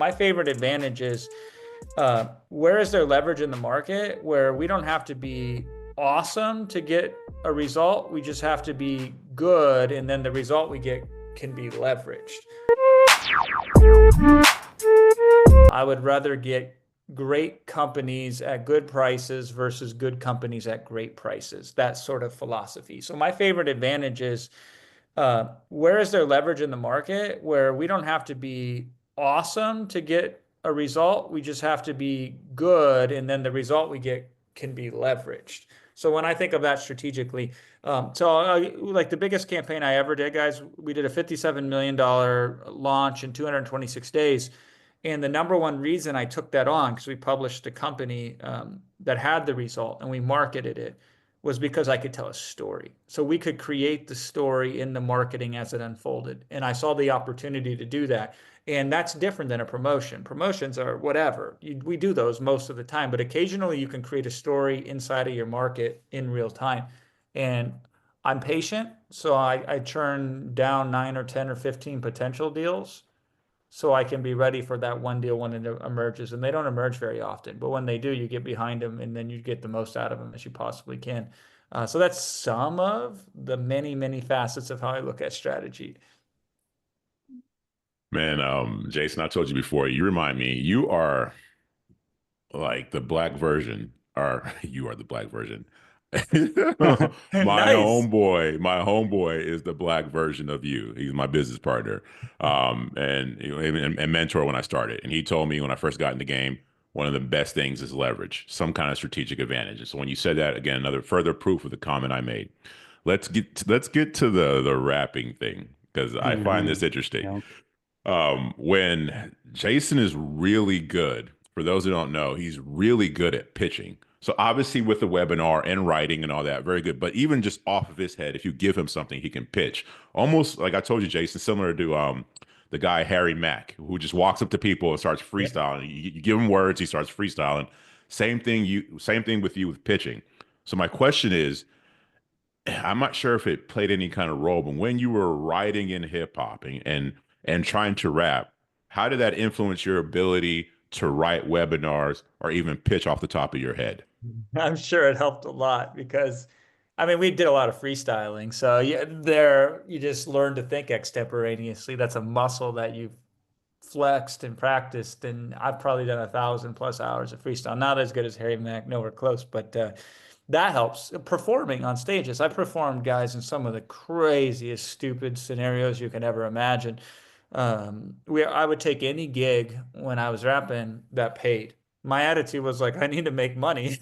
My favorite advantage is where is there leverage in the market where we don't have to be awesome to get a result. We just have to be good, and then the result we get can be leveraged. I would rather get great companies at good prices versus good companies at great prices. That sort of philosophy. So my favorite advantage is where is there leverage in the market where we don't have to be awesome to get a result. We just have to be good, and then the result we get can be leveraged. So when I think of that strategically, like the biggest campaign I ever did, guys, we did a $57 million launch in 226 days. And the number one reason I took that on, because we published a company that had the result and we marketed it, was because I could tell a story. So we could create the story in the marketing as it unfolded. And I saw the opportunity to do that. And that's different than a promotion. Promotions are whatever. We do those most of the time, but occasionally you can create a story inside of your market in real time. And I'm patient, so I churn down 9 or 10 or 15 potential deals so I can be ready for that one deal when it emerges. And they don't emerge very often, but when they do, you get behind them and then you get the most out of them as you possibly can. So that's some of the many, many facets of how I look at strategy. Man, Jason, I told you before, you remind me, you are like the black version, or you are the black version. Nice. My homeboy is the black version of you. He's my business partner, and and mentor when I started. And he told me when I first got in the game, one of the best things is leverage, some kind of strategic advantage. So when you said that again, another further proof of the comment I made. Let's get to the rapping thing because I find this interesting. Yeah. When Jason is really good, for those who don't know, he's really good at pitching. So obviously with the webinar and writing and all that, very good. But even just off of his head, if you give him something, he can pitch. Almost like I told you, Jason, similar to the guy Harry Mack, who just walks up to people and starts Yeah. freestyling. You give him words, he starts freestyling. Same thing with you with pitching. So my question is, I'm not sure if it played any kind of role, but when you were writing in hip hop and trying to rap, how did that influence your ability to write webinars or even pitch off the top of your head? I'm sure it helped a lot because, I mean, we did a lot of freestyling. So yeah, there you just learn to think extemporaneously. That's a muscle that you've flexed and practiced. And I've probably done 1,000+ hours of freestyle. Not as good as Harry Mack, nowhere close, but that helps. Performing on stages. I performed, guys, in some of the craziest, stupid scenarios you can ever imagine. I would take any gig when I was rapping that paid. My attitude was like, I need to make money.